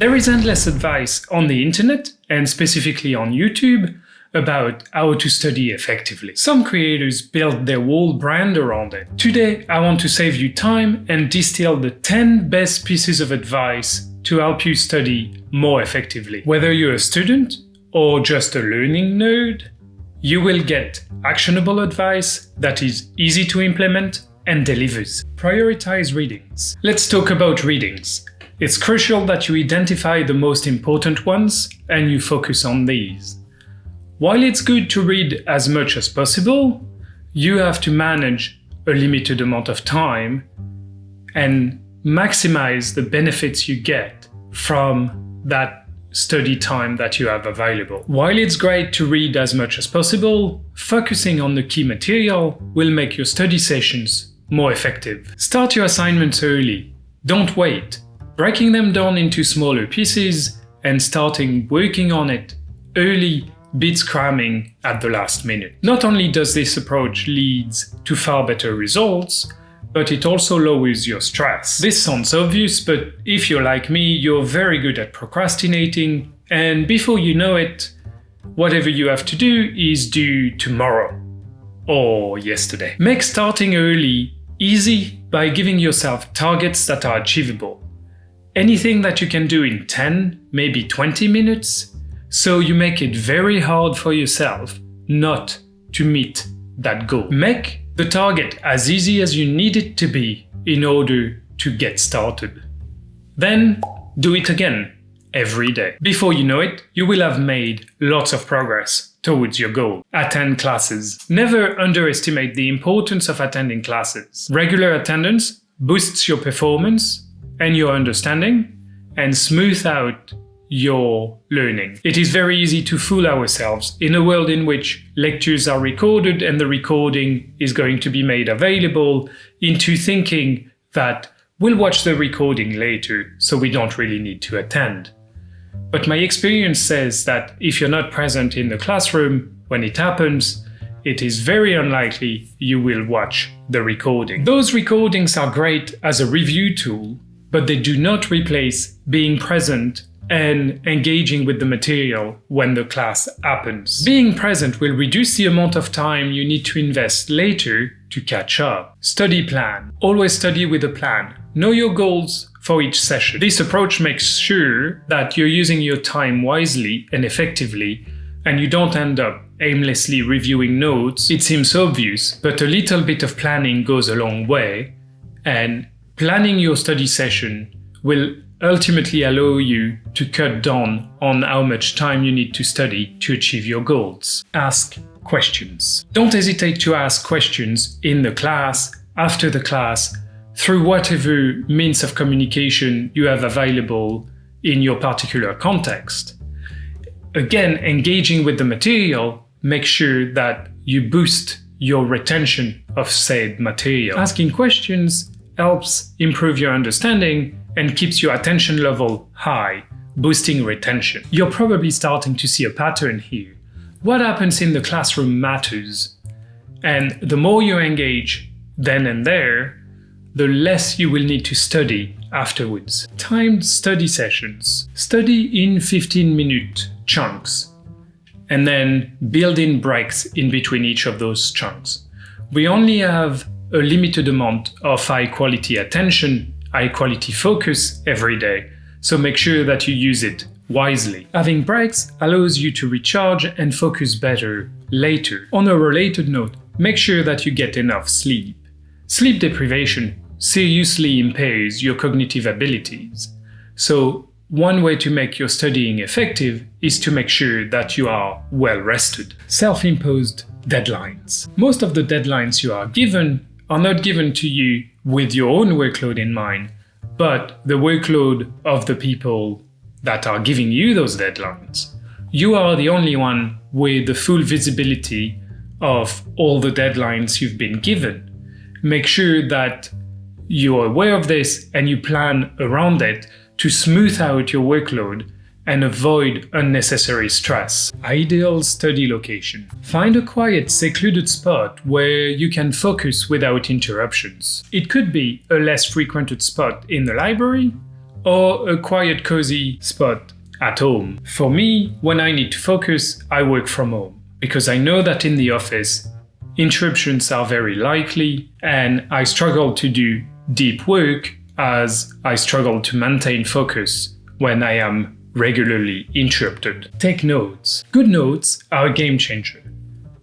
There is endless advice on the internet, and specifically on YouTube, about how to study effectively. Some creators build their whole brand around it. Today, I want to save you time and distill the 10 best pieces of advice to help you study more effectively. Whether you're a student or just a learning nerd, you will get actionable advice that is easy to implement and delivers. Prioritize readings. Let's talk about readings. It's crucial that you identify the most important ones and you focus on these. While it's good to read as much as possible, you have to manage a limited amount of time and maximize the benefits you get from that study time that you have available. While it's great to read as much as possible, focusing on the key material will make your study sessions more effective. Start your assignments early. Don't wait. Breaking them down into smaller pieces and starting working on it early beats cramming at the last minute. Not only does this approach lead to far better results, but it also lowers your stress. This sounds obvious, but if you're like me, you're very good at procrastinating, and before you know it, whatever you have to do is due tomorrow or yesterday. Make starting early easy by giving yourself targets that are achievable. Anything that you can do in 10, maybe 20 minutes, so you make it very hard for yourself not to meet that goal. Make the target as easy as you need it to be in order to get started. Then do it again every day. Before you know it, you will have made lots of progress towards your goal. Attend classes. Never underestimate the importance of attending classes. Regular attendance boosts your performance and your understanding and smooth out your learning. It is very easy to fool ourselves in a world in which lectures are recorded and the recording is going to be made available into thinking that we'll watch the recording later, so we don't really need to attend. But my experience says that if you're not present in the classroom when it happens, it is very unlikely you will watch the recording. Those recordings are great as a review tool, but they do not replace being present and engaging with the material when the class happens. Being present will reduce the amount of time you need to invest later to catch up. Study plan. Always study with a plan. Know your goals for each session. This approach makes sure that you're using your time wisely and effectively, and you don't end up aimlessly reviewing notes. It seems obvious, but a little bit of planning goes a long way, and planning your study session will ultimately allow you to cut down on how much time you need to study to achieve your goals. Ask questions. Don't hesitate to ask questions in the class, after the class, through whatever means of communication you have available in your particular context. Again, engaging with the material, make sure that you boost your retention of said material. Asking questions helps improve your understanding and keeps your attention level high, boosting retention. You're probably starting to see a pattern here. What happens in the classroom matters, and the more you engage then and there, the less you will need to study afterwards. Timed study sessions. Study in 15-minute chunks, and then build in breaks in between each of those chunks. We only have a limited amount of high-quality attention, high-quality focus every day, so make sure that you use it wisely. Having breaks allows you to recharge and focus better later. On a related note, make sure that you get enough sleep. Sleep deprivation seriously impairs your cognitive abilities, so one way to make your studying effective is to make sure that you are well rested. Self-imposed deadlines. Most of the deadlines you are not given to you with your own workload in mind, but the workload of the people that are giving you those deadlines. You are the only one with the full visibility of all the deadlines you've been given. Make sure that you're aware of this and you plan around it to smooth out your workload and avoid unnecessary stress. Ideal study location. Find a quiet, secluded spot where you can focus without interruptions. It could be a less frequented spot in the library, or a quiet, cozy spot at home. For me, when I need to focus, I work from home because I know that in the office, interruptions are very likely and I struggle to do deep work as I struggle to maintain focus when I am regularly interrupted. Take notes. Good notes are a game changer.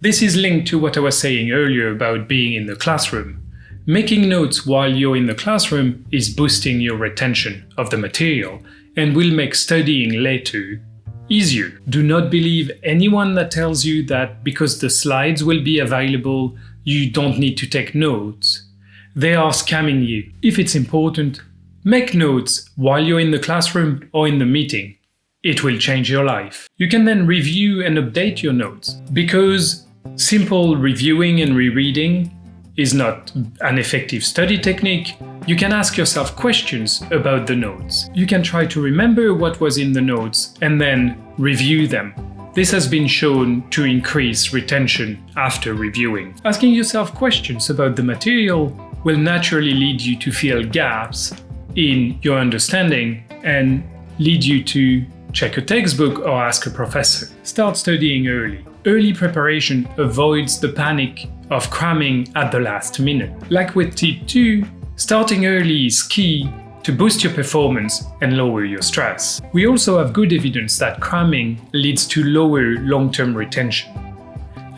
This is linked to what I was saying earlier about being in the classroom. Making notes while you're in the classroom is boosting your retention of the material and will make studying later easier. Do not believe anyone that tells you that because the slides will be available, you don't need to take notes. They are scamming you. If it's important, make notes while you're in the classroom or in the meeting. It will change your life. You can then review and update your notes. Because simple reviewing and rereading is not an effective study technique, you can ask yourself questions about the notes. You can try to remember what was in the notes and then review them. This has been shown to increase retention after reviewing. Asking yourself questions about the material will naturally lead you to fill gaps in your understanding and lead you to check a textbook or ask a professor. Start studying early. Early preparation avoids the panic of cramming at the last minute. Like with tip 2, starting early is key to boost your performance and lower your stress. We also have good evidence that cramming leads to lower long-term retention.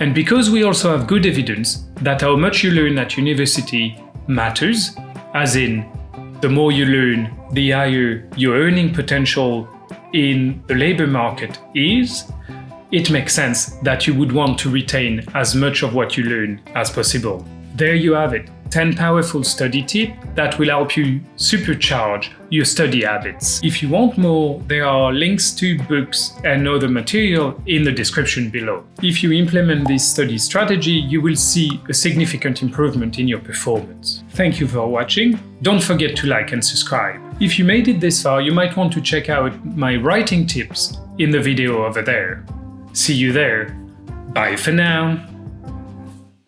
And because we also have good evidence that how much you learn at university matters, as in the more you learn, the higher your earning potential in the labor market is, it makes sense that you would want to retain as much of what you learn as possible. There you have it, 10 powerful study tips that will help you supercharge your study habits. If you want more, there are links to books and other material in the description below. If you implement this study strategy, you will see a significant improvement in your performance. Thank you for watching. Don't forget to like and subscribe. If you made it this far, you might want to check out my writing tips in the video over there. See you there. Bye for now.